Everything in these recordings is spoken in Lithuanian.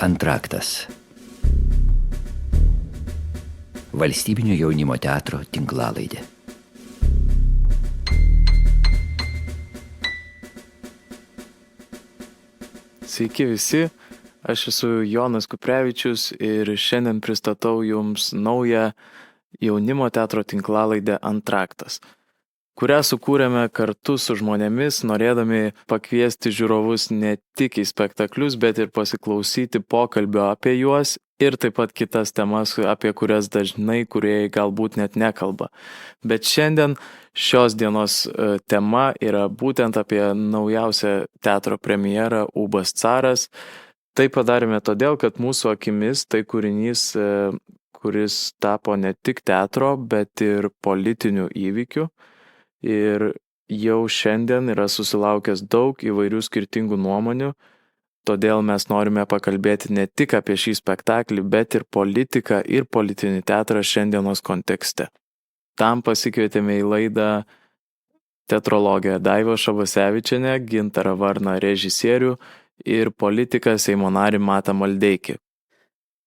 Antraktas. Valstybinio jaunimo teatro tinklalaidė. Sveiki visi, aš esu Jonas Kuprevičius ir šiandien pristatau jums naują jaunimo teatro tinklalaidę Antraktas, kurią sukūrėme kartu su žmonėmis, norėdami pakviesti žiūrovus ne tik į spektaklius, bet ir pasiklausyti pokalbio apie juos ir taip pat kitas temas, apie kurias dažnai kūrėjai galbūt net nekalba. Bet šiandien šios dienos tema yra būtent apie naujausią teatro premjerą Ūbas caras. Tai padarėme todėl, kad mūsų akimis tai kūrinys, kuris tapo ne tik teatro, bet ir politiniu įvykiu. Ir jau šiandien yra susilaukęs daug įvairių skirtingų nuomonių, todėl mes norime pakalbėti ne tik apie šį spektaklį, bet ir politiką ir politinį teatrą šiandienos kontekste. Tam pasikvietėme į laidą teatrologę Daivą Šabasevičienę, Gintarą Varną režisierių ir politiką Seimo narį Matą Maldeikį.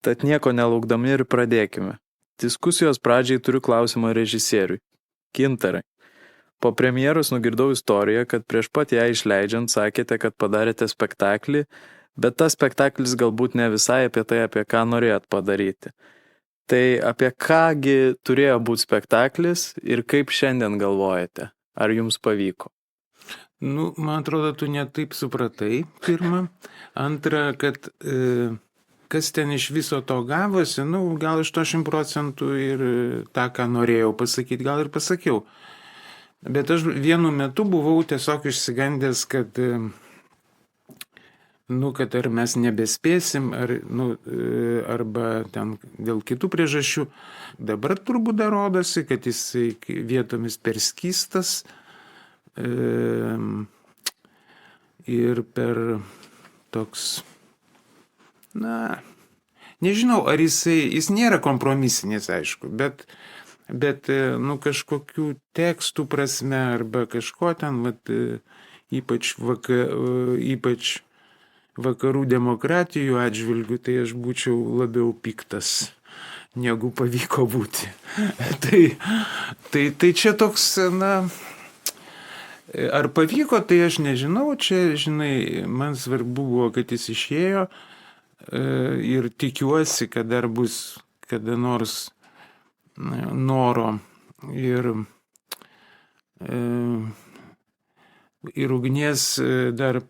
Tad nieko nelaukdami ir pradėkime. Diskusijos pradžiai turiu klausimą režisieriui. Gintarai, po premjeros nugirdau istoriją, kad prieš pat ją išleidžiant sakėte, kad padarėte spektaklį, bet tas spektaklis galbūt ne visai apie tai, apie ką norėjot padaryti. Tai apie kągi turėjo būti spektaklis ir kaip šiandien galvojate? Ar jums pavyko? Man atrodo, tu ne taip supratai, pirmą. Antra, kad kas ten iš viso to gavosi, gal 80% ir tą, ką norėjau pasakyti, gal ir pasakiau. Bet aš vienu metu buvau tiesiog išsigandęs, kad ar mes nebespėsim, arba ten dėl kitų priežasčių. Dabar turbūt dar rodosi, kad jisai vietomis per skystas ir per toks, nežinau, ar jis nėra kompromisinis, aišku, bet kažkokių tekstų prasme arba kažko ten, ypač vakarų demokratijų atžvilgių, tai aš būčiau labiau piktas, negu pavyko būti. tai čia toks, ar pavyko, tai aš nežinau, čia, žinai, man svarbu buvo, kad jis išėjo ir tikiuosi, kad dar bus kada nors noro ir ugnies dar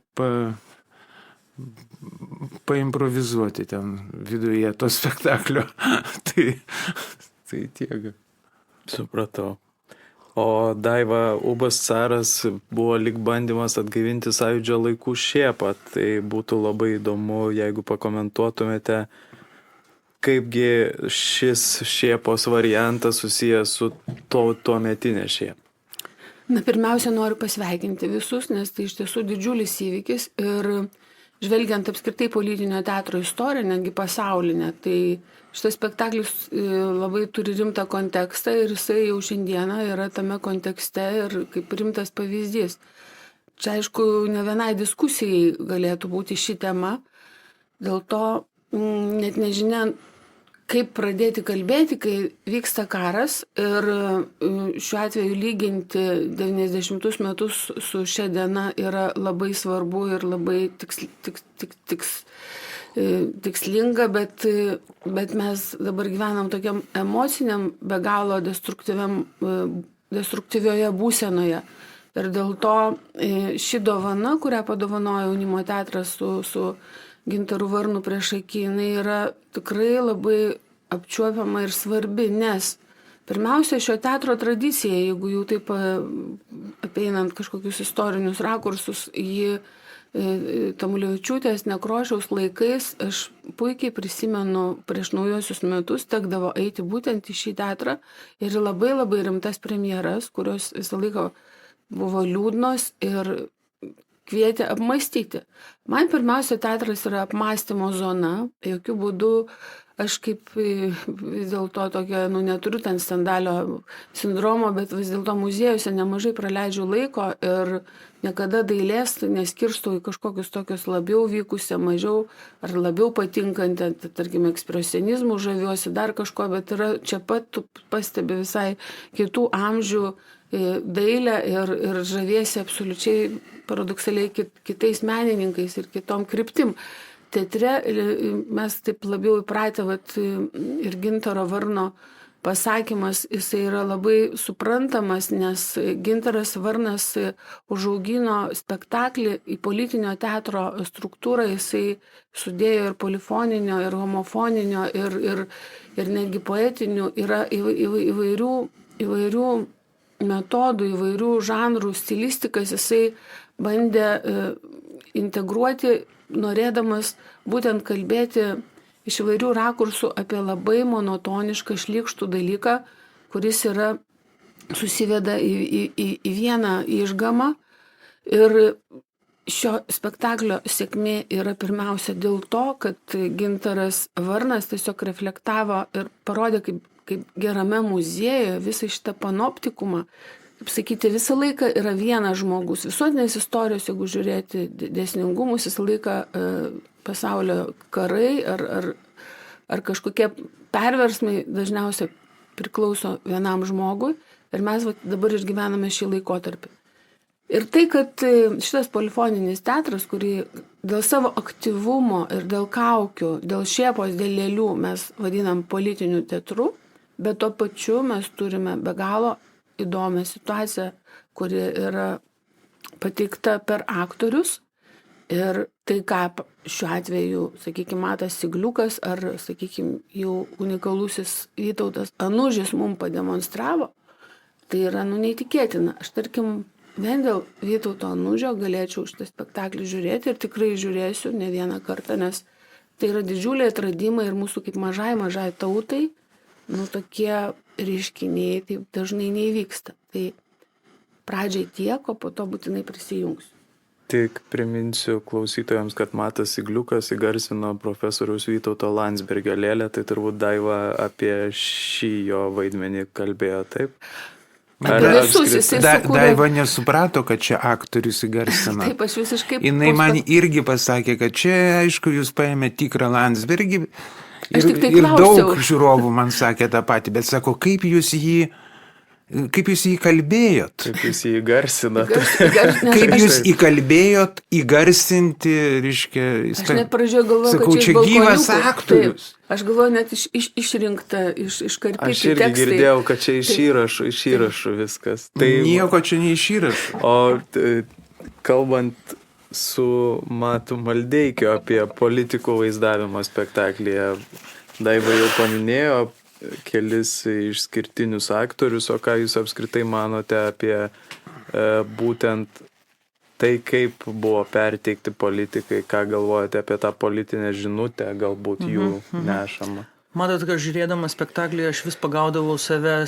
paimprovizuoti ten viduje to spektaklio. tai tiek. Supratau. O Daiva, Ūbas caras buvo lyg bandymas atgaivinti Sąjūdžio laikų šėpą. Tai būtų labai įdomu, jeigu pakomentuotumėte, kaipgi šis šėpos variantas susijęs su tuometinė šėpa. Pirmiausia, noriu pasveikinti visus, nes tai iš tiesų didžiulis įvykis ir žvelgiant apskritai politinio teatro istoriją, netgi pasaulinę, tai šitas spektaklis labai turi rimtą kontekstą ir jisai jau šiandieną yra tame kontekste ir kaip rimtas pavyzdys. Čia, aišku, ne vienai diskusijai galėtų būti ši tema, dėl to net nežinia, kaip pradėti kalbėti, kai vyksta karas ir šiuo atveju lyginti 90 metus su šia diena yra labai svarbu ir labai tikslinga, bet mes dabar gyvenam tokiam emociniam, be galo destruktyvioje būsenoje. Ir dėl to ši dovana, kurią padovanojo jaunimo teatras su Gintaru Varnu priešaky, jinai yra tikrai labai apčiuopiama ir svarbi, nes pirmiausia, šio teatro tradicija, jeigu jau taip apeinant kažkokius istorinius rakursus, ji Tamulevičiūtės, Nekrošiaus laikais, aš puikiai prisimenu, prieš naujuosius metus tekdavo eiti būtent į šį teatrą ir labai labai rimtas premjeras, kurios visą laiką buvo liūdnos ir kvietė apmąstyti. Man pirmiausia, teatras yra apmąstymo zona, jokių būdų aš kaip vis dėlto tokia, neturiu ten Stendalio sindromo, bet vis dėlto muziejuose nemažai praleidžiu laiko ir niekada dailės neskirstau į kažkokius tokius labiau vykusią, mažiau ar labiau patinkantį, tarkim, ekspresionizmų žaviuosi, dar kažko, bet yra čia pat tu pastebi visai kitų amžių dailę ir žaviesi absoliučiai paradoksaliai kitais menininkais ir kitom kryptim. Teatre mes taip labiau įpratę, ir Gintaro Varno pasakymas, jisai yra labai suprantamas, nes Gintaras Varnas užaugino spektaklį į politinio teatro struktūrą, jisai sudėjo ir polifoninio, ir homofoninio, ir netgi poetinių, yra įvairių metodų, įvairių žanrų, stilistikas, jisai bandė integruoti, norėdamas būtent kalbėti iš įvairių rakursų apie labai monotonišką, šlykštų dalyką, kuris yra susiveda į vieną išgamą. Ir šio spektaklio sėkmė yra pirmiausia dėl to, kad Gintaras Varnas tiesiog reflektavo ir parodė, kaip gerame muziejuje visą šitą panoptikumą, kaip sakyti, visą laiką yra vienas žmogus. Visuotinės istorijos, jeigu žiūrėti dėsningumus, visą laiką pasaulio karai ar kažkokie perversmai dažniausiai priklauso vienam žmogui ir mes dabar išgyvename šį laikotarpį. Ir tai, kad šitas polifoninis teatras, kurį dėl savo aktyvumo ir dėl kaukių, dėl šėpos, dėl lėlių mes vadinam politiniu teatru, bet tuo pačiu mes turime be galo įdomią situaciją, kuri yra pateikta per aktorius. Ir tai, ką šiuo atveju, sakykime, Matas Sigliukas ar, sakykime, jau unikalusis Vytautas Anužis mums pademonstravo, tai yra neįtikėtina. Aš, tarkim, vien dėl Vytauto Anužio galėčiau šitą spektaklį žiūrėti ir tikrai žiūrėsiu ne vieną kartą, nes tai yra didžiuliai atradimai ir mūsų kaip mažai tautai, tokie reiškiniai taip dažnai neįvyksta. Tai pradžiai tiek, o po to būtinai prisijungsiu. Tik priminsiu klausytojams, kad Matas Sigliukas įgarsino profesoriaus Vytauto Landsbergio lėlę, tai turbūt Daiva apie šį jo vaidmenį kalbėjo, taip? Daiva nesuprato, kad čia aktorius įgarsino. Taip, aš visiškai... Jinai man irgi pasakė, kad čia, aišku, jūs paėmė tikrą Landsbergį ir daug žiūrovų man sakė tą patį, bet sako, kaip jūs jį kalbėjot? Kaip jūs jį įgarsinat? Kaip jūs įkalbėjot, įgarsinti, reiškia... Aš net pradžioje galvoju, sakau, kad čia gyvas aktorius. Aš galvoju, net išrinkta, iškarpyti tekstai. Aš irgi girdėjau, kad čia iš įrašų viskas. Tai nieko čia ne iš įrašų. O kalbant su Matu Maldeikiu apie politikų vaizdavimo spektaklyje, Daiva jau paminėjo kelis išskirtinius aktorius, o ką jūs apskritai manote apie būtent tai, kaip buvo perteikti politikai, ką galvojate apie tą politinę žinutę, galbūt jų nešamą? Matot, kad žiūrėdama spektaklį aš vis pagaudavau save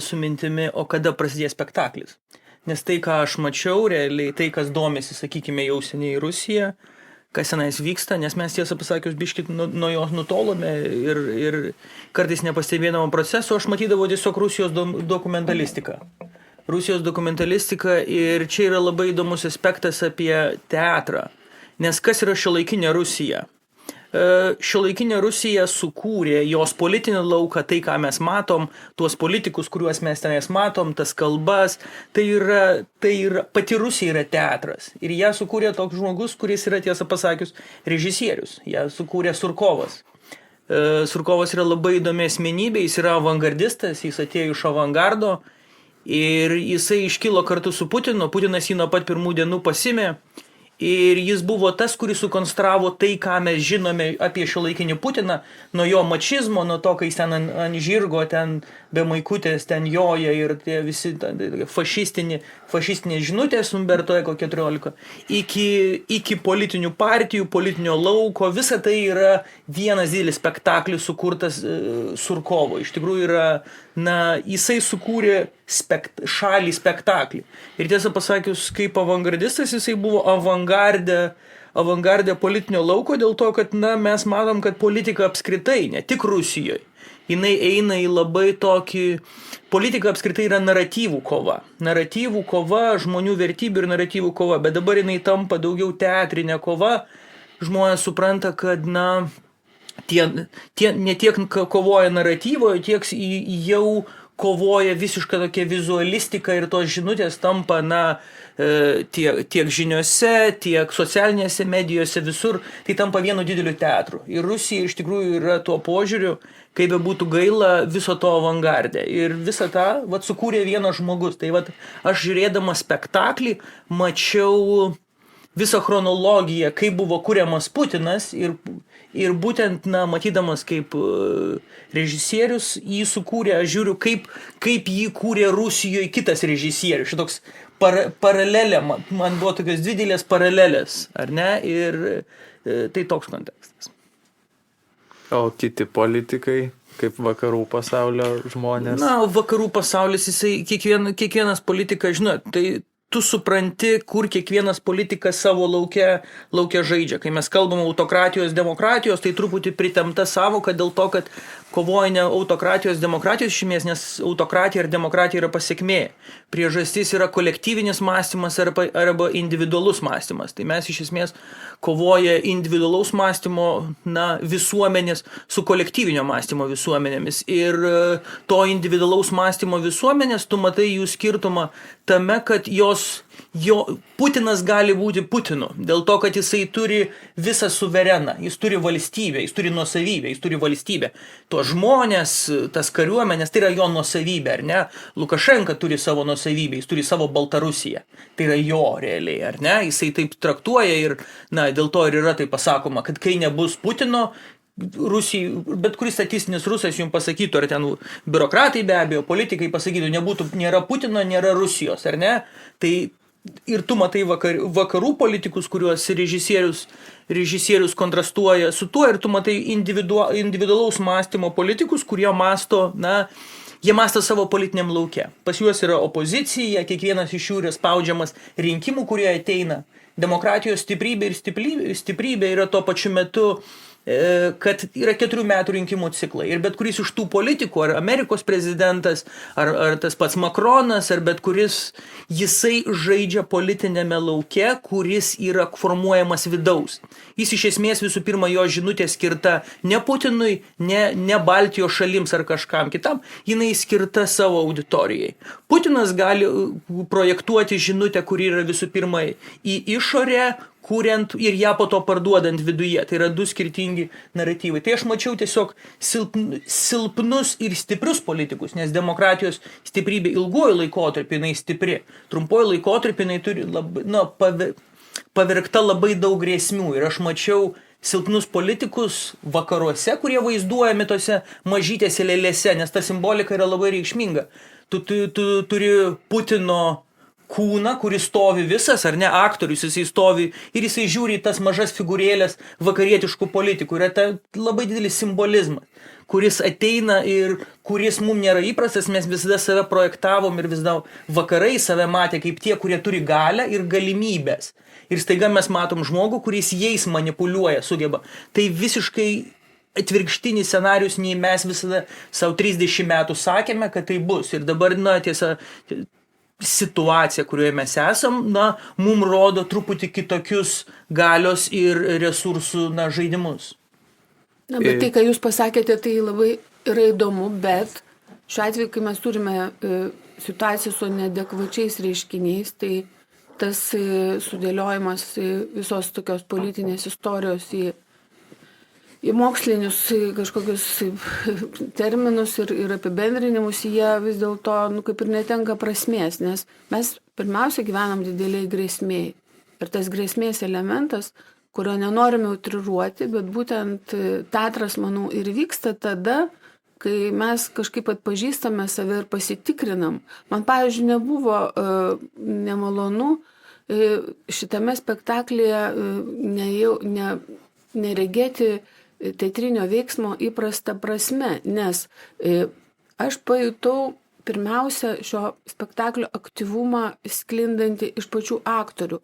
su mintimi, o kada prasidės spektaklis. Nes tai, ką aš mačiau, realiai tai, kas domisi, sakykime, jau seniai Rusija, kas senais vyksta, nes mes tiesą pasakius biškį nuo jos nutolome ir kartais nepastebėdama proceso, aš matydavau tiesiog Rusijos dokumentalistiką. Ir čia yra labai įdomus aspektas apie teatrą. Nes kas yra šiuolaikinė Rusija? Šiuolaikinė Rusija sukūrė jos politinį lauką, tai ką mes matom, tuos politikus, kuriuos mes tenais matom, tas kalbas, tai yra pati Rusija yra teatras. Ir ją sukūrė toks žmogus, kuris yra, tiesą pasakius, režisierius. Ją sukūrė Surkovas. Surkovas yra labai įdomi asmenybė, jis yra avangardistas, jis atėjo iš avangardo ir jisai iškilo kartu su Putinu. Putinas jį nuo pat pirmų dienų pasimė. Ir jis buvo tas, kuris sukonstravo tai, ką mes žinome apie šiuolaikinį Putiną, nuo jo mačizmo, nuo to, kai jis ten ant žirgo, ten be maikutės, ten joja ir tie visi fašistinės žinutės Umberto Eko 14, iki politinių partijų, politinio lauko, visa tai yra vienas didelis spektaklis sukurtas Surkovo. Iš tikrųjų yra, jisai sukūrė šalį spektaklį. Ir tiesą pasakius, kaip avangardistas, jisai buvo avangarde avangardė politinio lauko dėl to, kad mes matom, kad politika apskritai, ne tik Rusijoje, jinai eina į labai tokį, politika apskritai yra naratyvų kova, žmonių vertybių ir naratyvų kova, bet dabar jinai tampa daugiau teatrinė kova, žmonės supranta, kad tie ne tiek kovoja naratyvoje, tiek jau kovoja visišką tokia vizualistika ir tos žinutės tampa, tiek žiniuose, tiek socialinėse medijose, visur, tai tampa vienu dideliu teatru. Ir Rusija iš tikrųjų yra tuo požiūriu, kaip be būtų gaila, viso to avangardė. Ir visą tą sukūrė vienas žmogus. Tai aš žiūrėdamas spektaklį mačiau visą chronologiją, kaip buvo kuriamas Putinas ir būtent, matydamas, kaip režisierius jį sukūrė, aš žiūriu, kaip jį kūrė Rusijoje kitas režisierius. Šitoks paralelė, man buvo tokios dvi didelės paralelės, ar ne? Ir tai toks kontekstas. O kiti politikai, kaip vakarų pasaulio žmonės? Vakarų pasaulis, jisai, kiekvienas politikas, žinot, tai tu supranti, kur kiekvienas politikas savo lauke žaidžia. Kai mes kalbam autokratijos, demokratijos, tai truputį pritemta savoka dėl to, kad kovoja ne autokratijos, demokratijos šimės, nes autokratija ir demokratija yra pasekmė. Priežastis yra kolektyvinis mąstymas arba individualus mąstymas. Tai mes iš esmės kovoja individualaus mąstymo visuomenės su kolektyvinio mąstymo visuomenėmis. Ir to individualaus mąstymo visuomenės, tu matai jų skirtumą tame, kad Putinas gali būti Putinu, dėl to, kad jisai turi visą suvereną, jis turi valstybę, jis turi nuosavybę, jis turi valstybę. Tuos žmonės, tas kariuomenės, tai yra jo nuosavybė, ar ne? Lukašenka turi savo nuosavybę, jis turi savo Baltarusiją, tai yra jo realiai, ar ne? Jisai taip traktuoja ir, dėl to ir yra tai pasakoma, kad kai nebus Putino, Rusijai, bet kuris statistinis rusas jums pasakytų, ar ten biurokratai be abejo, politikai pasakytų, nėra Putino, nėra Rusijos, ar ne? Tai ir tu matai vakarų politikus, kuriuos režisierius kontrastuoja su tuo, ir tu matai individualaus mąstymo politikus, kurie mąsto, jie mąsto savo politiniam lauke. Pas juos yra opozicija, kiekvienas iš jų yra spaudžiamas rinkimų, kurie ateina. Demokratijos stiprybė ir stiprybė yra tuo pačiu metu, kad yra 4 metų rinkimų ciklai. Ir bet kuris iš tų politikų, ar Amerikos prezidentas, ar tas pats Makronas, ar bet kuris, jisai žaidžia politinėme lauke, kuris yra formuojamas vidaus. Jis iš esmės visų pirma, jo žinutė skirta ne Putinui, ne Baltijos šalims ar kažkam kitam, jinai skirta savo auditorijai. Putinas gali projektuoti žinutę, kuri yra visų pirma į išorę, kuriant ir ją po to parduodant viduje. Tai yra 2 skirtingi naratyvai. Tai aš mačiau tiesiog silpnus ir stiprius politikus, nes demokratijos stiprybė ilguoju laikotarpiu jinai stipri. Trumpuoju laikotarpiu jinai turi pavirkta labai daug grėsmių. Ir aš mačiau silpnus politikus vakaruose, kurie vaizduojami tose mažytėse lėlėse, nes ta simbolika yra labai reikšminga. Tu turi Putino kūną, kuris stovi visas, ar ne, aktorius, jisai stovi ir jisai žiūri į tas mažas figūrėlės vakarietiškų politikų. Yra labai didelis simbolizmas, kuris ateina ir kuris mums nėra įprastas, mes visada save projektavom ir visada vakarai save matė kaip tie, kurie turi galią ir galimybės. Ir staiga mes matom žmogų, kuris jais manipuliuoja, sugeba. Tai visiškai atvirkštinis scenarius, nei mes visada savo 30 metų sakėme, kad tai bus. Ir dabar, tiesa, situacija, kurioje mes esam, mums rodo truputį kitokius galios ir resursų, žaidimus. Bet tai, ką jūs pasakėte, tai labai yra įdomu, bet šiuo atveju, kai mes turime situaciją su neadekvačiais reiškiniais, tai tas sudėliojimas visos tokios politinės istorijos į mokslinius kažkokius terminus ir apibendrinimus, jie vis dėlto kaip ir netenka prasmės, nes mes pirmiausia gyvenam dideliai grėsmėj. Ir tas grėsmės elementas, kurio nenorime utriruoti, bet būtent teatras, manau, ir vyksta tada, kai mes kažkaip atpažįstame save ir pasitikrinam. Man, pavyzdžiui, nebuvo nemalonu šitame spektaklyje neregėti teatrinio veiksmo įprasta prasme, nes aš pajutau pirmiausia šio spektaklio aktyvumą sklindanti iš pačių aktorių,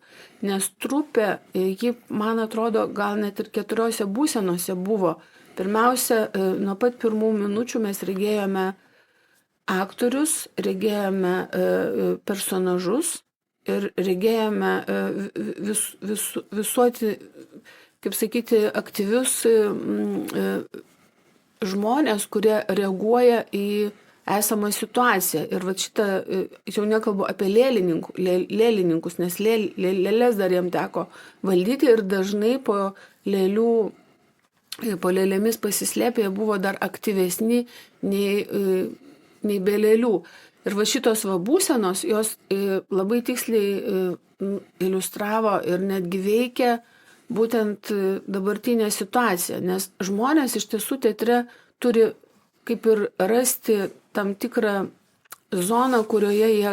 nes trupė, ji, man atrodo, gal net ir 4 būsenose buvo. Pirmiausia, nuo pat pirmų minučių mes regėjome aktorius, regėjome personažus ir regėjome visuoti, kaip sakyti, aktyvius žmonės, kurie reaguoja į esamą situaciją. Ir va šitą, jau nekalbu apie lėlininkus, nes lėlės dar jam teko valdyti ir dažnai po lėlėmis pasislėpę buvo dar aktyvesni nei be lėlių. Ir va šitos va būsenos, jos labai tiksliai iliustravo ir netgi veikia būtent dabartinę situaciją, nes žmonės iš tiesų teatre turi kaip ir rasti tam tikrą zoną, kurioje jie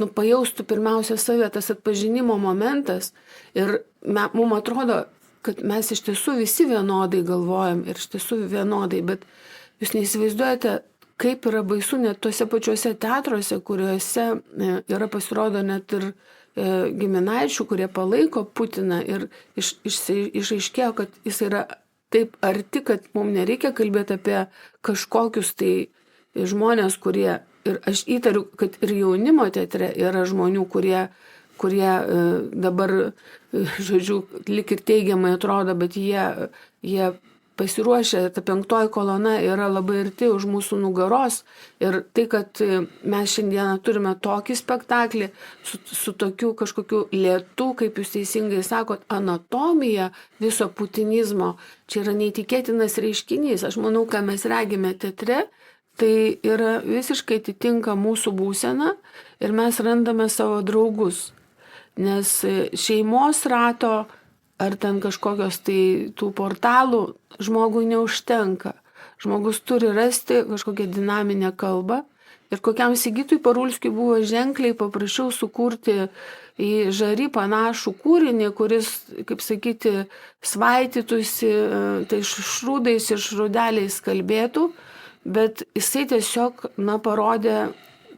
pajaustų pirmiausia save, tas atpažinimo momentas. Ir mums atrodo, kad mes iš tiesų visi vienodai galvojam ir iš tiesų vienodai, bet jūs neįsivaizduojate, kaip yra baisu net tuose pačiuose teatruose, kuriuose yra pasirodo net ir giminaičių, kurie palaiko Putiną ir išaiškėjo, kad jis yra taip arti, kad mums nereikia kalbėti apie kažkokius tai žmonės, kurie, ir aš įtariu, kad ir jaunimo teatre yra žmonių, kurie dabar, žodžiu, lik ir teigiamai atrodo, bet jie pasiruošę, ta 5 kolona yra labai arti už mūsų nugaros ir tai, kad mes šiandieną turime tokį spektaklį su tokiu kažkokiu lėtu, kaip jūs teisingai sakot, anatomija viso putinizmo, čia yra neįtikėtinas reiškinys. Aš manau, ką mes regime teatre, tai yra visiškai atitinka mūsų būseną ir mes randame savo draugus, nes šeimos rato ar ten kažkokios tai tų portalų žmogui neužtenka. Žmogus turi rasti kažkokią dinaminę kalbą ir kokiam Sigitui Parulskiui buvo ženkliai paprašiau sukurti į Žari panašų kūrinį, kuris, kaip sakyti, svaitytųsi, tai šrūdais ir šrūdeliais kalbėtų, bet jisai tiesiog, parodė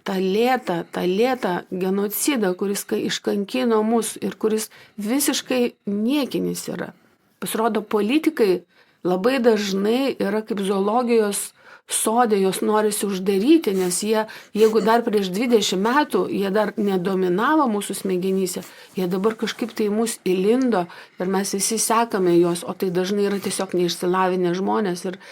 tą lėtą genocidą, kuris iškankino mus ir kuris visiškai niekinis yra. Pasirodo, politikai labai dažnai yra kaip zoologijos sode, jos norisi uždaryti, nes jeigu dar prieš 20 metų jie dar nedominavo mūsų smegenyse, jie dabar kažkaip tai mus įlindo ir mes visi sekame juos, o tai dažnai yra tiesiog neišsilavinę žmonės ir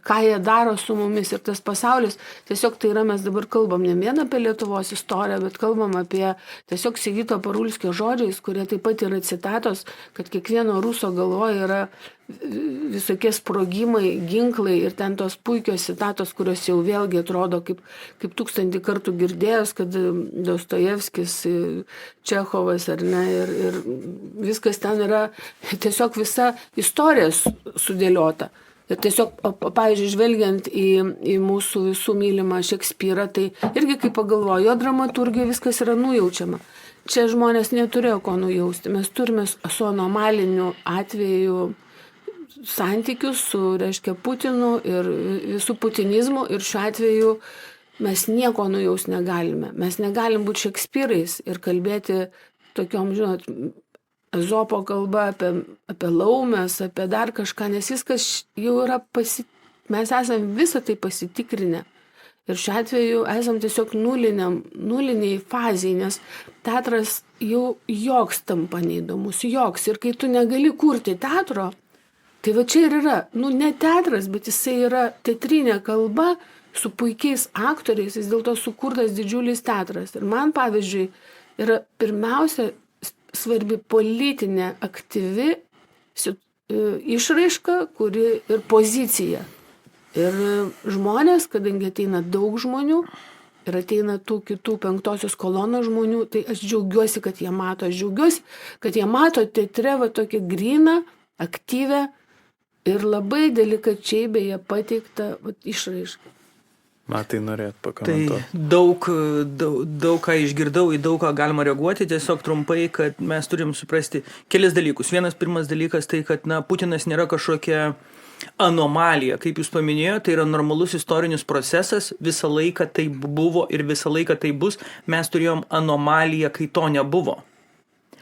ką jie daro su mumis ir tas pasaulis, tiesiog tai yra, mes dabar kalbam ne vien apie Lietuvos istoriją, bet kalbam apie tiesiog Sigito Parulskio žodžiais, kurie taip pat yra citatos, kad kiekvieno ruso galvoje yra visokie sprogimai, ginklai ir ten tos puikios citatos, kurios jau vėlgi atrodo kaip 1000 kartų girdėjęs, kad Dostojevskis, Čechovas ar ne, ir viskas ten yra tiesiog visa istorija sudėliota. Ir tiesiog, pavyzdžiui, žvelgiant į mūsų visų mylimą Šekspyrą, tai irgi kaip pagalvoju, jo dramaturgija viskas yra nujaučiama. Čia žmonės neturėjo ko nujausti. Mes turime su anomaliniu atveju santykius su, reiškia, Putinu ir visų putinizmu ir šiuo atveju mes nieko nujaus negalime. Mes negalim būti Šekspyrais ir kalbėti tokiom, žinot, Ezopo kalba apie laumės, apie dar kažką, nes viskas jau yra mes esame visą tai pasitikrinę. Ir šiuo atveju esam tiesiog nuliniai fazėje, nes teatras jau joks tampa neįdomus, joks. Ir kai tu negali kurti teatro, tai va čia ir yra, ne teatras, bet jisai yra teatrinė kalba su puikiais aktoriais, vis dėlto sukurtas didžiulis teatras. Ir man, pavyzdžiui, yra pirmiausia svarbi politinė aktyvi išraiška, kuri ir pozicija. Ir žmonės, kadangi ateina daug žmonių ir ateina tų kitų 5 kolonos žmonių, tai aš džiaugiuosi, kad jie mato. Aš džiaugiuosi, kad jie mato teatre va tokią gryną, aktyvę ir labai delikačiai beje pateiktą išraišką. Matai, norėt pakomentuoti. Tai daug ką išgirdau, į daug ką galima reaguoti, tiesiog trumpai, kad mes turim suprasti kelis dalykus. Pirmas dalykas tai, kad Putinas nėra kažkokia anomalija, kaip jūs paminėjote, tai yra normalus istorinis procesas, visą laiką tai buvo ir visą laiką tai bus, mes turėjom anomaliją, kai to nebuvo.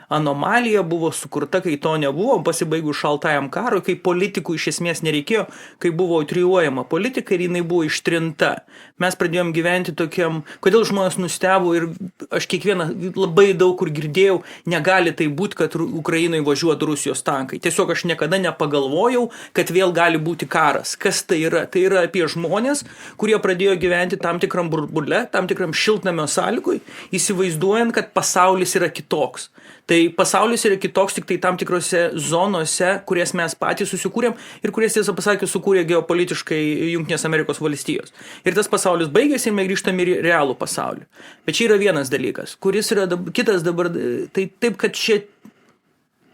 Anomalija buvo sukurta, kai to nebuvo, pasibaigus šaltajam karui, kai politikų iš esmės nereikėjo, kai buvo trijuojama politika ir jinai buvo ištrinta. Mes pradėjom gyventi tokiam, kodėl žmonės nustebo ir aš kiekvieną labai daug kur girdėjau, negali tai būti, kad Ukrainai važiuotų Rusijos tankai. Tiesiog aš niekada nepagalvojau, kad vėl gali būti karas. Kas tai yra? Tai yra apie žmonės, kurie pradėjo gyventi tam tikram burbule, tam tikram šiltnamio sąlygoj, įsivaizduojant, kad pasaulis yra kitoks. Tai pasaulis yra kitoks tik tai tam tikrose zonose, kurias mes patys susikūrėm ir kurias, tiesą pasakius, sukūrė geopolitiškai Jungtinės Amerikos valstijos. Ir tas pasaulis baigėsi ir mes grįžtam į realų pasaulį. Bet čia yra vienas dalykas, kuris yra kitas dabar, tai taip, kad čia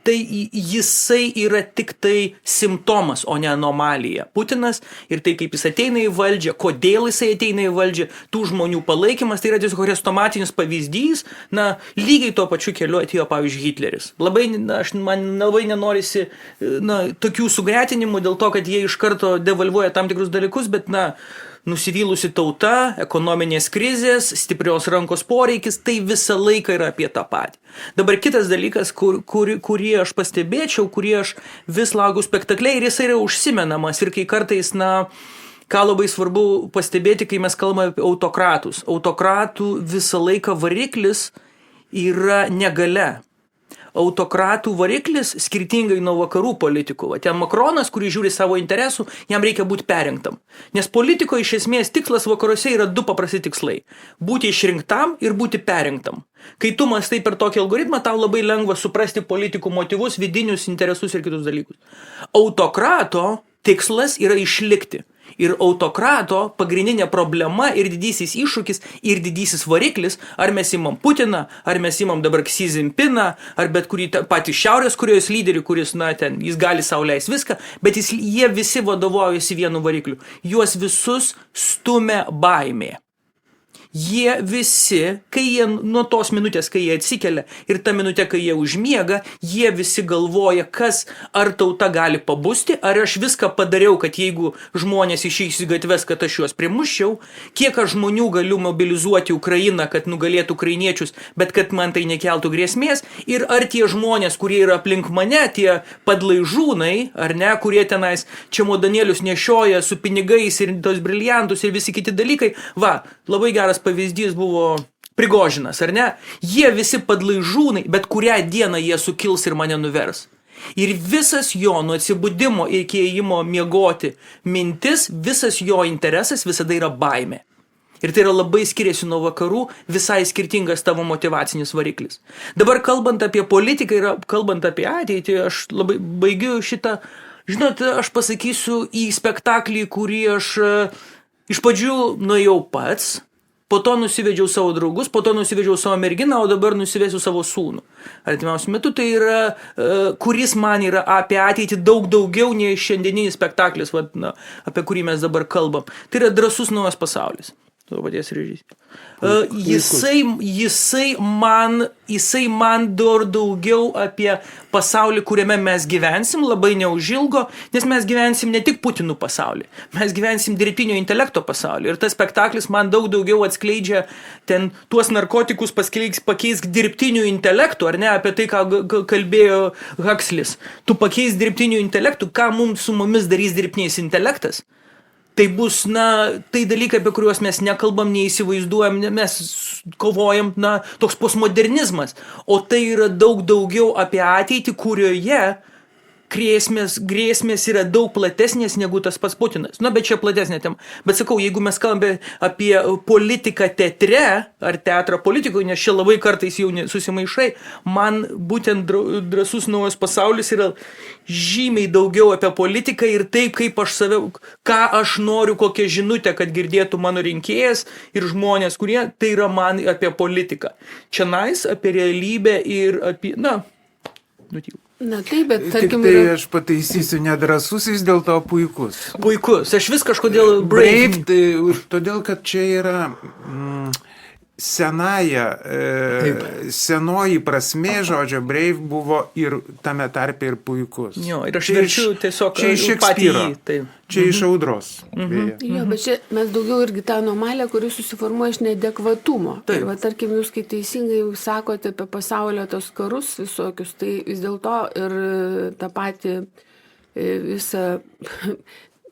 tai jisai yra tik tai simptomas, o ne anomalija. Putinas ir tai, kaip jis ateina į valdžią, kodėl jisai ateina į valdžią, tų žmonių palaikymas, tai yra tiesiog chrestomatinis pavyzdys, lygiai tuo pačiu keliu atėjo, pavyzdžiui, Hitleris. Man labai nenorisi tokių sugretinimų dėl to, kad jie iš karto devalvuoja tam tikrus dalykus, bet nusivylusi tauta, ekonominės krizės, stiprios rankos poreikis, tai visą laiką yra apie tą patį. Dabar kitas dalykas, kurį aš pastebėčiau, kurį aš vis laukiu spektakliai ir jis yra užsimenamas ir kai kartais, ką labai svarbu pastebėti, kai mes kalbame apie autokratus. Autokratų visą laiką variklis yra negalia. Autokratų variklis skirtingai nuo vakarų politikų. Ten Makronas, kuris žiūri savo interesų, jam reikia būti perrinktam. Nes politikoje iš esmės tikslas vakaruose yra du paprasti tikslai. Būti išrinktam ir būti perrinktam. Kai tu mąstai per tokį algoritmą, tau labai lengva suprasti politikų motyvus, vidinius interesus ir kitus dalykus. Autokrato tikslas yra išlikti. Ir autokrato pagrindinė problema ir didysis iššūkis ir didysis variklis, ar mes imam Putiną, ar mes imam dabar Xi Jinpingą, ar bet kurį patį Šiaurės Korėjos lyderį, kuris, jis gali sau leisti viską, bet jie visi vadovaujasi vienu varikliu. Juos visus stumia baimė. Jie visi, kai jie nuo tos minutės, kai jie atsikelia ir tą minutę, kai jie užmiega, jie visi galvoja, ar tauta gali pabusti, ar aš viską padariau, kad jeigu žmonės išeis į gatves, kad aš juos primuščiau, kiek aš žmonių galiu mobilizuoti Ukrainą, kad nugalėtų ukrainiečius, bet kad man tai nekeltų grėsmės, ir ar tie žmonės, kurie yra aplink mane, tie padlaižūnai, ar ne, kurie tenais čemodanėlius nešioja su pinigais ir tos briliantus ir visi kiti dalykai, labai geras pavyzdys buvo Prigožinas, ar ne? Jie visi padlaižūnai, bet kurią dieną jie sukils ir mane nuvers. Ir visas jo nuo atsibudimo iki ėjimo miegoti mintis, visas jo interesas visada yra baimė. Ir tai yra labai skiriasi nuo vakarų, visai skirtingas tavo motivacinis variklis. Dabar kalbant apie politiką ir kalbant apie ateitį, aš labai baigiu šitą, aš pasakysiu į spektaklį, kurį aš iš pradžių nuėjau pats, po to nusivedžiau savo draugus, po to nusivedžiau savo merginą, o dabar nusivesiu savo sūnų. Artimiausiu metu tai yra, kuris man yra apie ateitį daug daugiau nei šiandieninis spektaklis, apie kurį mes dabar kalbam. Tai yra Drąsus naujas pasaulis. To paties režisierius. Jisai man dar daugiau apie pasaulį, kuriame mes gyvensim, labai neužilgo, nes mes gyvensim ne tik Putinų pasaulį, mes gyvensim dirbtinio intelekto pasaulį. Ir tas spektaklis man daug daugiau atskleidžia ten tuos narkotikus pakeisk dirbtiniu intelektu, ar ne, apie tai, ką kalbėjo Huxleys. Tu pakeis dirbtiniu intelektu, ką su mumis darys dirbtinis intelektas. Tai bus, tai dalykai, apie kuriuos mes nekalbam, neįsivaizduojam, mes kovojam, toks postmodernizmas. O tai yra daug daugiau apie ateitį, kurioje grėsmės yra daug platesnės negu tas pats Putinas. Bet čia platesnė tema. Bet sakau, jeigu mes kalbame apie politiką teatre, ar teatrą politikoje, nes čia labai kartais jau susimaišai, man būtent Drąsus naujas pasaulis yra žymiai daugiau apie politiką ir taip, kaip aš ką aš noriu, kokią žinutę, kad girdėtų mano rinkėjas ir žmonės, kurie tai yra man apie politiką. Čianais apie realybę ir apie, nutyl. Taip, bet tarkim... Tik tai aš pataisysiu, nedrąsus, vis dėlto puikus. Puikus, aš vis kažkodėl brave. Todėl, kad čia yra senoji prasmė žodžio brave buvo ir tame tarpe ir puikus. Jo, ir aš Čia verčiu tiesiog čia iš patį Šekspyro. jį, taip. Čia iš audros. beje. Jo, bet čia mes daugiau irgi tą anomaliją, kuri susiformuoja iš neadekvatumo. Taip. Ir va, tarkim, jūs, kai teisingai sakote apie pasaulio tos karus visokius, tai vis dėlto ir tą patį visą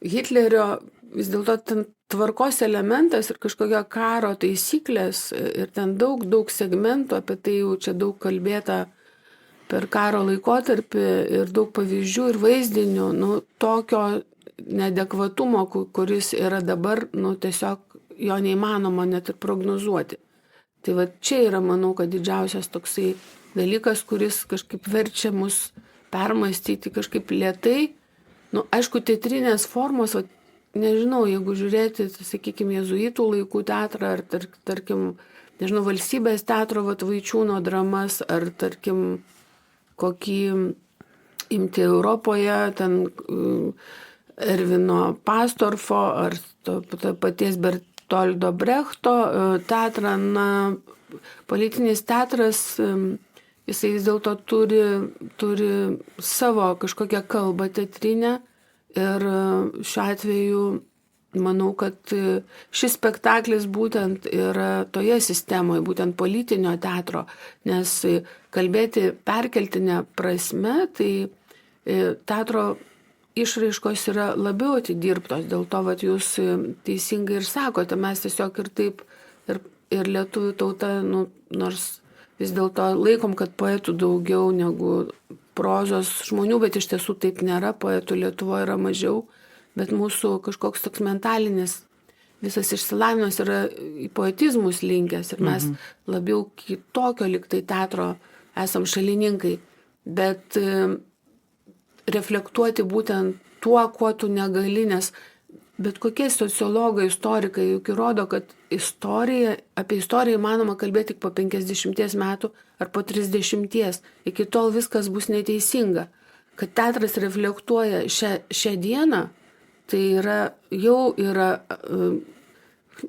Hitlerio, vis dėlto ten tvarkos elementas ir kažkokio karo taisyklės ir ten daug segmentų, apie tai jau čia daug kalbėta per karo laikotarpį ir daug pavyzdžių ir vaizdinių, tokio neadekvatumo, kuris yra dabar, tiesiog jo neįmanoma net ir prognozuoti. Tai va čia yra, manau, kad didžiausias toksai dalykas, kuris kažkaip verčia mus permastyti kažkaip lėtai. Aišku, teatrinės formos, nežinau, jeigu žiūrėti, sakykime, jėzuitų laikų teatrą, ar tarkim, nežinau, valstybės teatro Vaičiūno dramas, ar tarkim, kokį imti Europoje, ten Ervino Pastorfo, ar to paties Bertoldo Brechto teatrą, politinis teatras, jisai vis dėlto turi savo kažkokią kalbą teatrinę. Ir šiuo atveju manau, kad šis spektaklis būtent yra toje sistemoje, būtent politinio teatro, nes kalbėti perkeltinę prasme, tai teatro išraiškos yra labiau atidirbtos, dėl to, kad jūs teisingai ir sakote, mes tiesiog ir taip, ir lietuvių tauta, nors vis dėlto laikom, kad poetų daugiau negu prozos žmonių, bet iš tiesų taip nėra, poetų Lietuvoje yra mažiau, bet mūsų kažkoks toks mentalinis visas išsilavinimas yra į poetizmus linkęs ir mes labiau kitokio liktai teatro esam šalininkai, bet reflektuoti būtent tuo, kuo tu negali, nes bet kokie sociologai, istorikai juk įrodo, kad apie istoriją įmanoma kalbėti tik po 50 metų ar po 30. Iki tol viskas bus neteisinga. Kad teatras reflektuoja šią dieną, tai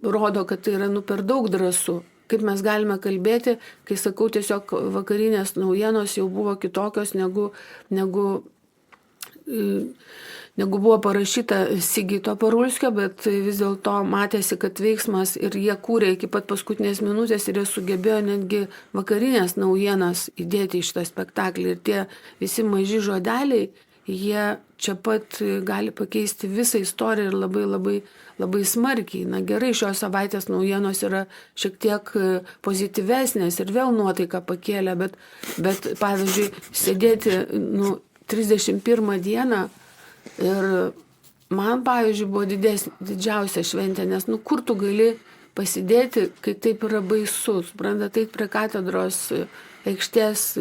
rodo, kad tai yra per daug drąsu. Kaip mes galime kalbėti, kai sakau, tiesiog vakarinės naujienos jau buvo kitokios negu buvo parašyta Sigito Parulskio, bet vis dėlto matėsi, kad veiksmas ir jie kūrė iki pat paskutinės minutės ir jie sugebėjo netgi vakarinės naujienas įdėti į šitą spektaklį. Ir tie visi maži žodeliai, jie čia pat gali pakeisti visą istoriją ir labai, labai, labai smarkiai. Gerai, šios savaitės naujienos yra šiek tiek pozityvesnės ir vėl nuotaiką pakėlė, bet pavyzdžiui, sėdėti 31 dieną ir man, pavyzdžiui, buvo didžiausia šventė, nes kur tu gali pasidėti, kai taip yra baisu, suprantate, prie katedros aikštės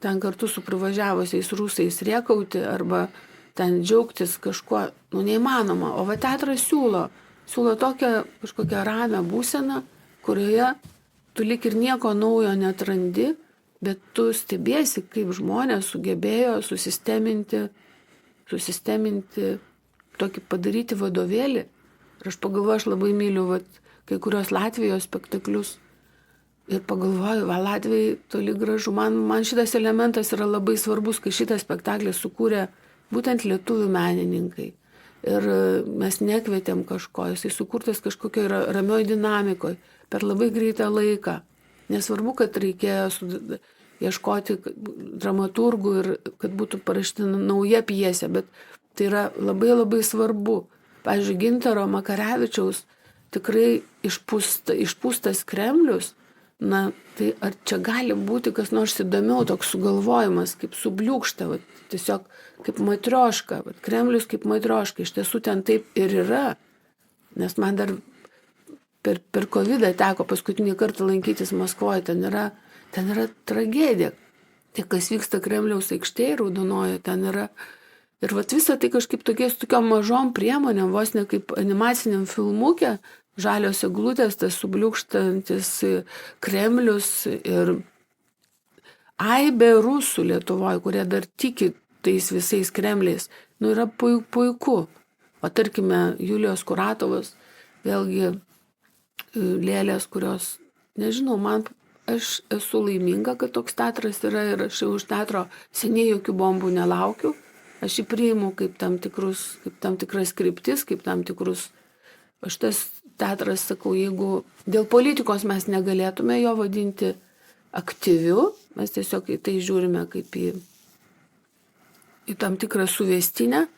ten kartu su privažiavusiais rusais rėkauti arba ten džiaugtis kažkuo, neįmanoma. O teatras siūlo tokią kažkokią ramią būseną, kurioje tu lik ir nieko naujo netrandi, bet tu stebėsi, kaip žmonės sugebėjo susisteminti, tokį padaryti vadovėlį. Ir aš pagalvoju, aš labai myliu kai kurios Latvijos spektaklius. Ir pagalvoju, Latvijai toli gražu. Man šitas elementas yra labai svarbus, kai šitą spektaklį sukūrė būtent lietuvių menininkai. Ir mes nekvietėm kažko, jisai sukurtas kažkokio ramioj dinamikoje, per labai greitą laiką. Nesvarbu, kad reikėjo ieškoti dramaturgų ir kad būtų parašyta nauja pjesė, bet tai yra labai labai svarbu. Pavyzdžiui, Gintaro Makarevičiaus tikrai išpūstas Kremlius, tai ar čia gali būti kas nors įdomiau, toks sugalvojimas, kaip subliūkšta, tiesiog kaip matrioška, Kremlius kaip matrioška, iš tiesų ten taip ir yra, nes man dar per COVID teko paskutinį kartą lankytis Maskvoje, ten yra tragedija. Tai, kas vyksta Kremliaus aikštėje, Raudonojoje, ten yra. Ir visą tai kažkaip tokiom mažom priemonėm, vos ne kaip animaciniam filmukė, žalios eglutės, tas subliūkštantis Kremlius ir aibė rusų Lietuvoje, kurie dar tiki tais visais Kremliais, yra puiku. O tarkime, Julijos Kuratovas, vėlgi lėlės, kurios Nežinau, aš esu laiminga, kad toks teatras yra ir aš jau už teatro seniai jokių bombų nelaukiu. Aš jį priimu kaip tam tikras kryptis, kaip tam tikrus. Aš tas teatras, sakau, jeigu dėl politikos mes negalėtume jo vadinti aktyviu, mes tiesiog į tai žiūrime kaip į tam tikrą suvestinę,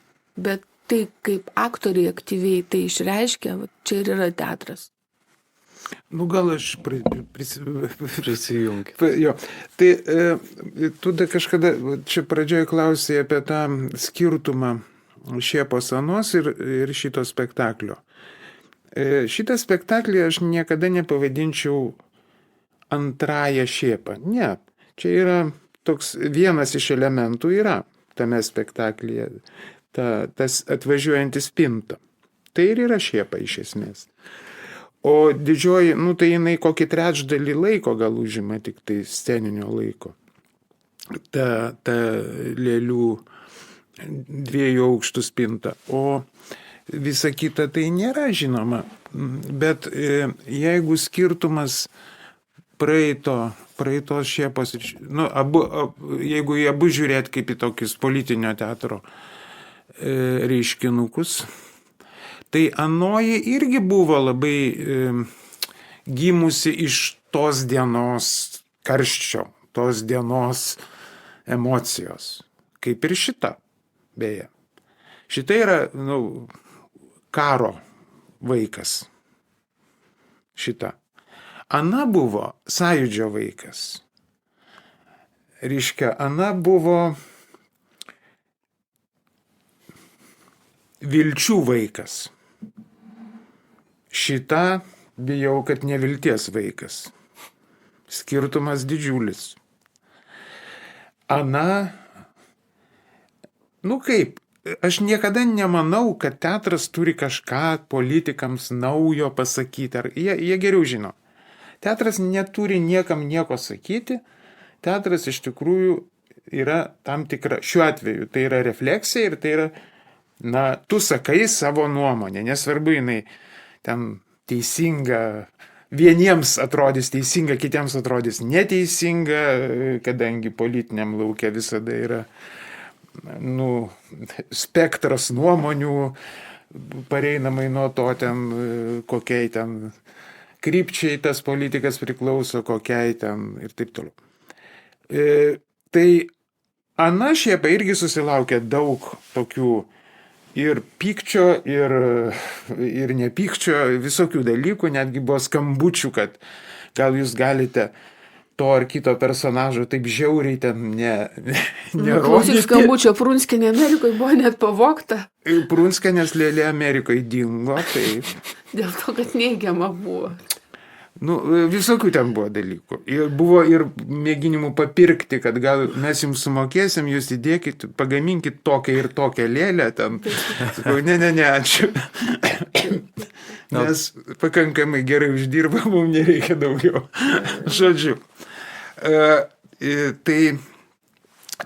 bet tai, kaip aktoriai aktyviai tai išreiškia, čia ir yra teatras. Nu, gal aš Prisijungi. Jo, tai tu da kažkada čia pradžioje klausai apie tą skirtumą Šėpos Anos ir šito spektaklio. Šitą spektaklį aš niekada nepavadinčiau antrąją Šėpą. Ne, čia yra toks vienas iš elementų yra tame spektaklyje, tas atvažiuojantis Pinto. Tai ir yra Šėpa iš esmės. O didžioji, tai jinai kokį trečdalį laiko gal užima tik tai sceninio laiko. Ta lėlių 2 aukštų Spinta. O visa kita tai nėra žinoma. Bet jeigu skirtumas praeitos Šėpos, jeigu jie abu žiūrėt kaip į tokius politinio teatro reiškinukus, tai anoji irgi buvo labai gimusi iš tos dienos karščio, tos dienos emocijos. Kaip ir šita, beje. Šita yra, karo vaikas. Šita. Ana buvo sąjūdžio vaikas. Reiškia, Ana buvo vilčių vaikas. Šita, bijau, kad nevilties vaikas. Skirtumas didžiulis. Ana, kaip, aš niekada nemanau, kad teatras turi kažką politikams naujo pasakyti. Jie geriau žino. Teatras neturi niekam nieko sakyti. Teatras iš tikrųjų yra tam tikra, šiuo atveju tai yra refleksija ir tai yra, tu sakai savo nuomonę, nesvarbu jinai ten teisinga, vieniems atrodys teisinga, kitiems atrodys neteisinga, kadangi politiniam lauke visada yra, spektras nuomonių, pareinamai nuo to ten, kokiai ten krypčiai tas politikas priklauso, kokiai ten ir taip toliau. Tai Ana Šėpa irgi susilaukė daug tokių ir pykčio, ir nepykčio, visokių dalykų, netgi buvo skambučių, kad gal jūs galite to ar kito personažo taip žiauriai ten nerodyti. Klausyk skambučio, Prunskienė Amerikoje buvo net pavogta. Prunskienės lėlė Amerikoje dingo, tai... Dėl to, kad neigiama buvo. Visokių ten buvo dalykų. Ir buvo ir mėginimų papirkti, kad gal mes jums sumokėsim, jūs įdėkit, pagaminkit tokią ir tokią lėlę. Ten. Sakau, ne, ačiū. Nes pakankamai gerai uždirba, mums nereikia daugiau. Žodžiu.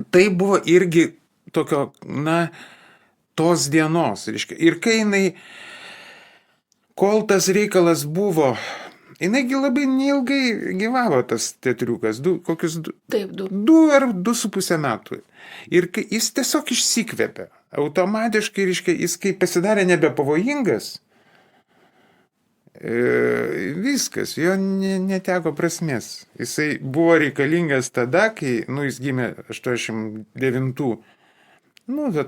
Tai buvo irgi tokio, tos dienos. Reiškia. Ir kai jinai, kol tas reikalas buvo, jinai labai neilgai gyvavo tas teatriukas, 2 ar 2,5 metų. Ir jis tiesiog išsikvėpė. Automatiškai, reiškia, jis kai pasidarė nebepavojingas, viskas, jo neteko prasmės. Jisai buvo reikalingas tada, kai, jis gimė 89,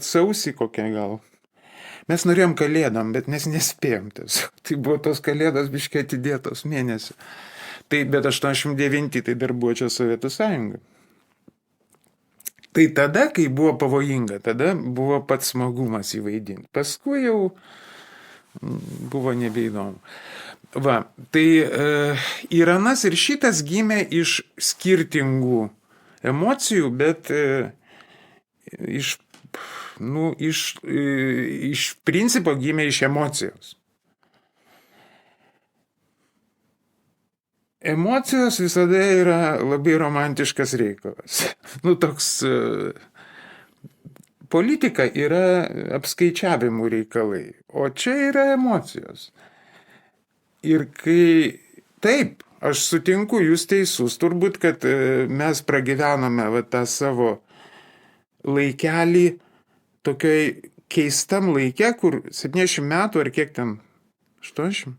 sausį kokią gal. Mes norėjom kalėdam, bet mes nespėjom tiesiog. Tai buvo tos kalėdos biškai atidėtos mėnesį. Bet 89 tai dar buvo čia Sovietų Sąjunga. Tai tada, kai buvo pavojinga, tada buvo pats smagumas įvaidinti. Paskui jau buvo nebeįdomu. Tai ir Anas ir šitas gimė iš skirtingų emocijų, bet iš principo gimė iš emocijos. Emocijos visada yra labai romantiškas reikalas. Toks politika yra apskaičiavimų reikalai, o čia yra emocijos. Ir kai taip, Aš sutinku, jūs teisus, turbūt, kad mes pragyvenome va, tą savo laikelį tokioj keistam laike, kur 70 metų ar kiek ten, 80.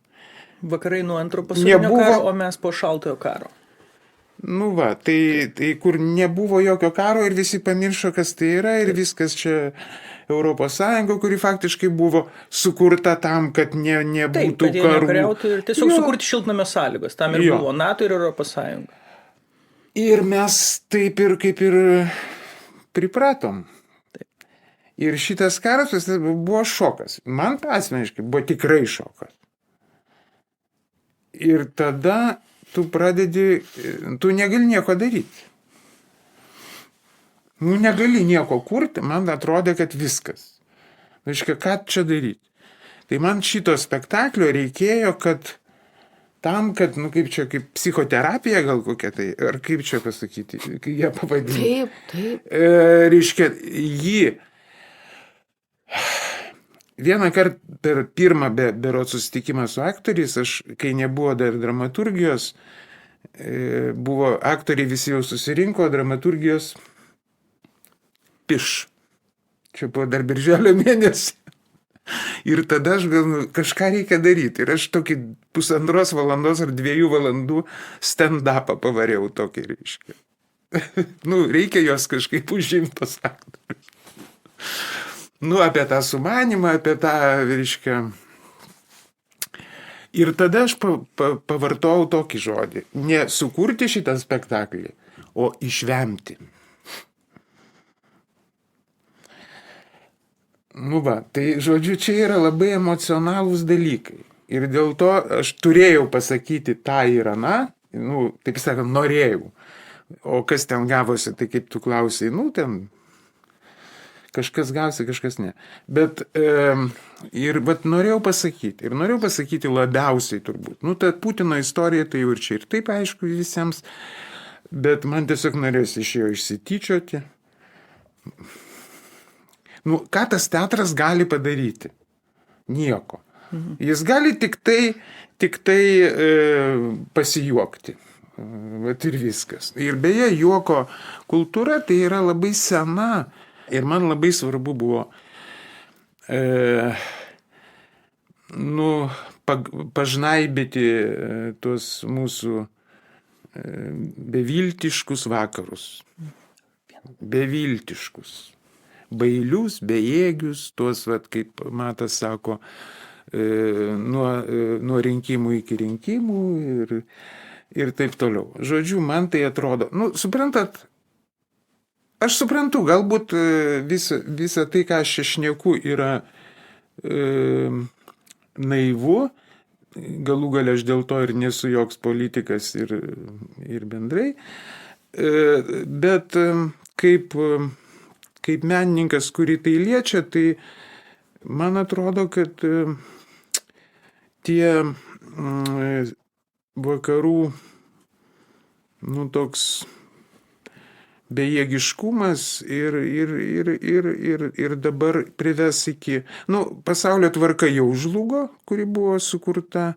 Vakarai nuo antro pasaulinio Nebuvo- karo, o mes po šaltojo karo. Nu va, tai kur nebuvo jokio karo ir visi pamiršo, kas tai yra ir viskas čia Europos Sąjunga, kuri faktiškai buvo sukurta tam, kad Taip, nebūtų kad jie karų. nekariautų ir tiesiog Jo. sukurti šiltnamio sąlygas. Tam ir Jo. buvo NATO ir Europos Sąjunga. Ir mes taip ir kaip ir pripratom. Ir šitas karas buvo šokas. Man asmeniškai buvo tikrai šokas. Ir tada tu pradedi, tu negali nieko daryti. Nu, negali nieko kurti, man atrodė, kad viskas. Reiškia, ką čia daryti? Tai man šito spektaklio reikėjo, kad tam, kad, nu kaip čia, kaip psichoterapija gal kokia tai, ar kaip čia pasakyti, kai ją pavadinti. Taip. Reiškia, jį vieną kartą per pirmą berot susitikimą su aktoriais, aš, kai nebuvo dar dramaturgijos, buvo aktoriai visi jau susirinko, dramaturgijos piš. Čia buvo dar birželio mėnesį. Ir tada aš galvoju, kažką reikia daryti. Ir aš tokį 1,5 valandos ar 2 valandų stand-upą pavariau tokį, reiškia. Nu, reikia jos kažkaip užimtos aktorius. Nu, apie tą sumanimą, apie tą, reiškia. Ir tada aš pavartojau tokį žodį. Ne sukurti šitą spektaklį, o išvemti. Nu va, tai žodžiu, čia yra labai emocionalūs dalykai. Ir dėl to aš turėjau pasakyti tą ir aną, nu, taip sakant, norėjau. O kas ten gavosi, tai kaip tu klausai, nu, ten kažkas gavosi, kažkas ne. Bet ir vat, norėjau pasakyti. Ir norėjau pasakyti labiausiai turbūt. Nu, ta Putino istorija, tai jau ir čia ir taip aišku visiems. Bet man tiesiog norėjosi iš jo išsityčioti. Nu, ką tas teatras gali padaryti? Nieko. Jis gali tik tai pasijuokti. Vat ir viskas. Ir beje, juoko kultūra tai yra labai sena. Ir man labai svarbu buvo pažnaibyti tuos mūsų beviltiškus vakarus. Beviltiškus. Bailius, bejėgius, tuos, vat, kaip Matas sako, nuo rinkimų iki rinkimų ir taip toliau. Žodžiu, man tai atrodo, nu, suprantat, aš suprantu, galbūt visa tai, ką aš šneku, yra naivu, galų gale aš dėl to ir nesu joks politikas ir bendrai, bet kaip menininkas, kurį tai liečia, tai man atrodo, kad tie vakarų, nu, toks bejėgiškumas ir dabar prives iki, nu, pasaulio tvarka jau žlugo, kuri buvo sukurta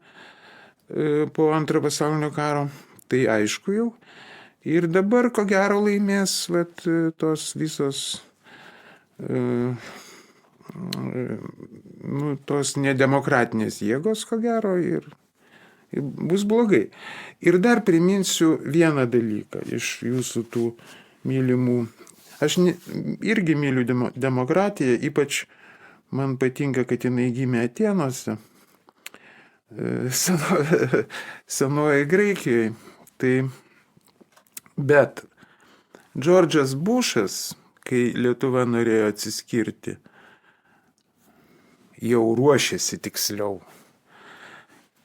po Antrojo pasaulinio karo, tai aišku jau. Ir dabar, ko gero, laimės vat, tos visos nu, tos nedemokratinės jėgos, ko gero, ir bus blogai. Ir dar priminsiu vieną dalyką iš jūsų tų mylimų. Aš irgi myliu demokratiją, ypač man patinka, kad jinai gimė Atėnuose, senoje Graikijoje. Tai, bet Džordžas Bušas, kai Lietuva norėjo atsiskirti, jau ruošėsi tiksliau.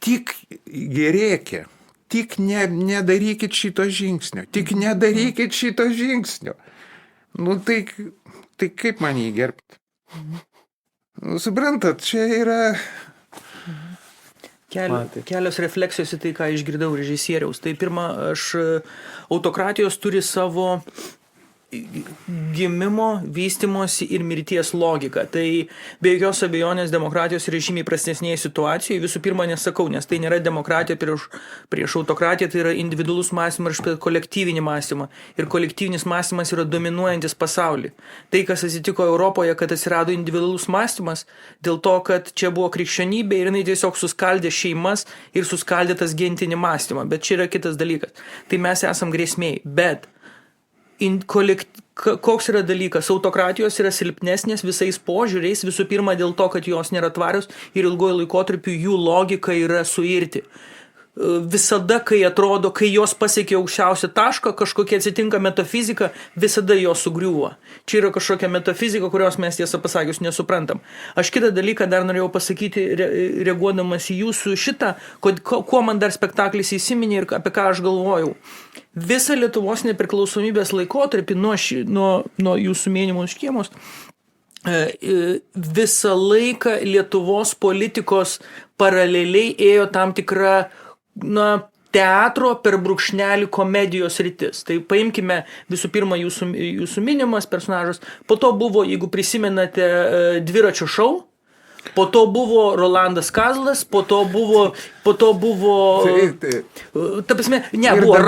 Tik gerėkė, tik nedarykit šito žingsnio, tik nedarykit šito žingsnio. Nu tai kaip man jį gerbti? Nu, suprantat, čia yra... Kelios refleksijos į tai, ką išgirdau režisieriaus. Tai pirma, autokratijos turi savo gimimo, vystimosi ir mirties logika. Tai be jokios abejonės demokratijos yra žymiai prastesnėje situacijoje. Visų pirma, nesakau, nes tai nėra demokratija prieš autokratiją, tai yra individualus mąstymas ir kolektyvinį mąstymą. Ir kolektyvinis mąstymas yra dominuojantis pasaulį. Tai, kas atsitiko Europoje, kad atsirado individualus mąstymas, dėl to, kad čia buvo krikščionybė ir jinai tiesiog suskaldė šeimas ir suskaldė tas gentinį mąstymą. Bet čia yra kitas dalykas. Tai mes esam grėsmėj. Bet koks yra dalykas? Autokratijos yra silpnesnės visais požiūriais, visų pirma dėl to, kad jos nėra tvarios ir ilgojo laikotarpiu jų logika yra suirti. Visada, kai atrodo, kai jos pasiekia aukščiausią tašką, kažkokia atsitinka metafizika, visada jos sugriūva. Čia yra kažkokia metafizika, kurios mes tiesą pasakius nesuprantam. Aš kitą dalyką dar norėjau pasakyti, reaguodamas į jūsų šitą, kuo man dar spektaklis įsiminė ir apie ką aš galvojau. Visą Lietuvos nepriklausomybės laikotarpį nuo jūsų minimos škėmos, visą laiką Lietuvos politikos paraleliai ėjo tam tikra teatro per brūkšnelį komedijos rytis. Tai paimkime visų pirma jūsų minimas personažas, po to buvo, jeigu prisimenate, dviračio šou, po to buvo Rolandas Kazlas, po to buvo ta prasme, buvo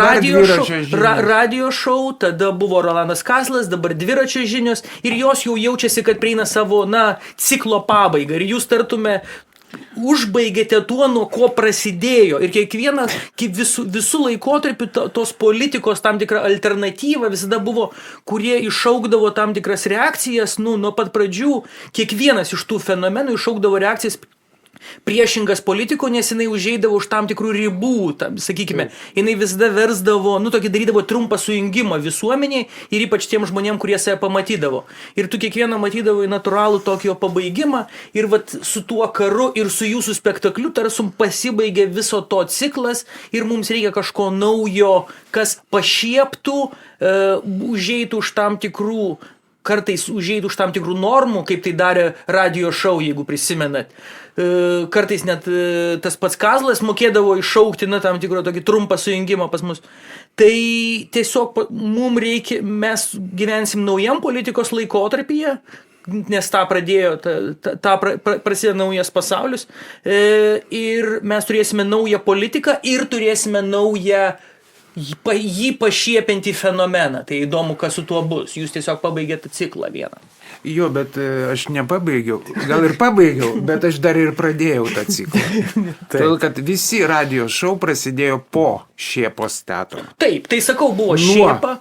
radio šou, tada buvo Rolandas Kazlas, dabar dviračio žinios ir jos jau jaučiasi, kad prieina savo, ciklo pabaigą ir jūs tartume užbaigėte tuo, nuo ko prasidėjo. Ir kiekvienas, visų laikotarpių tos politikos tam tikra alternatyva visada buvo, kurie iššaukdavo tam tikras reakcijas, nuo pat pradžių kiekvienas iš tų fenomenų iššaukdavo reakcijas priešingas politiko, nes jinai užeidavo už tam tikrų ribų, sakykime, jinai visada versdavo, tokį darydavo trumpą sujungimą visuomeniai ir ypač tiem žmonėm, kurie save pamatydavo. Ir tu kiekvieną matydavo į natūralų tokio pabaigimą ir su tuo karu ir su jūsų spektakliu tarsum pasibaigė viso to ciklas ir mums reikia kažko naujo, kas pašieptų, užeitų už tam tikrų kartais užeidų už tam tikrų normų, kaip tai darė radio šou, jeigu prisimenat. Kartais net tas pats Kazlas mokėdavo iššaukti tam tikrą tokį trumpą sujungimą pas mus. Tai tiesiog mums reikia, mes gyvensim naujam politikos laikotarpyje, nes tą pradėjo, prasideda naujas pasaulis ir mes turėsime naują politiką ir turėsime naują jį pašiepinti fenomeną. Tai įdomu, kas su tuo bus. Jūs tiesiog pabaigėte ciklą vieną. Jo, bet aš nepabaigiau. Gal ir pabaigiau, bet aš dar ir pradėjau tą ciklą. Todėl, kad visi radio šou prasidėjo po Šėpos teatro. Taip, tai sakau, buvo Šėpa.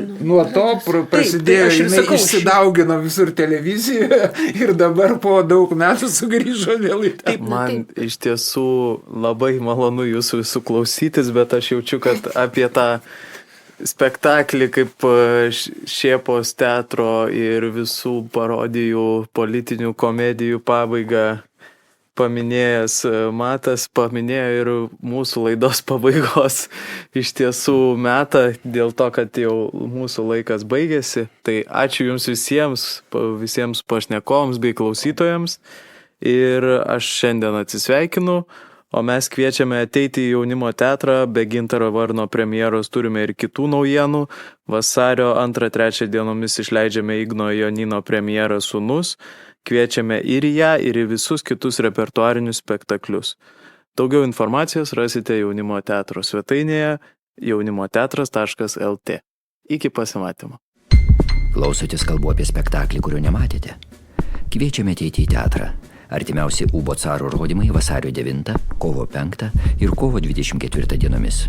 Nuo to prasidėjo, jinai išsidaugino visur televizijoje ir dabar po daug metų sugrįžo vėl į tą. Man iš tiesų labai malonu jūsų visų klausytis, bet aš jaučiu, kad apie tą spektaklį kaip Šėpos teatro ir visų parodijų, politinių komedijų pabaigą paminėjęs Matas, paminėjo ir mūsų laidos pabaigos iš tiesų metą, dėl to, kad jau mūsų laikas baigėsi. Tai ačiū jums visiems pašnekovams bei klausytojams ir aš šiandien atsisveikinu, o mes kviečiame ateiti į Jaunimo teatrą, be Gintaro Varno premjeros turime ir kitų naujienų. Vasario 2-3 dienomis išleidžiame Igno Jonino premjerą Sūnus. Kviečiame ir į ją, ir į visus kitus repertuarinius spektaklius. Daugiau informacijos rasite Jaunimo teatro svetainėje jaunimoteatras.lt. Iki pasimatymo. Klausotės kalbų apie spektaklį, kurio nematėte? Kviečiame ateiti į teatrą. Artimiausi Ūbo caro rodymai vasario 9, kovo 5 ir kovo 24 dienomis.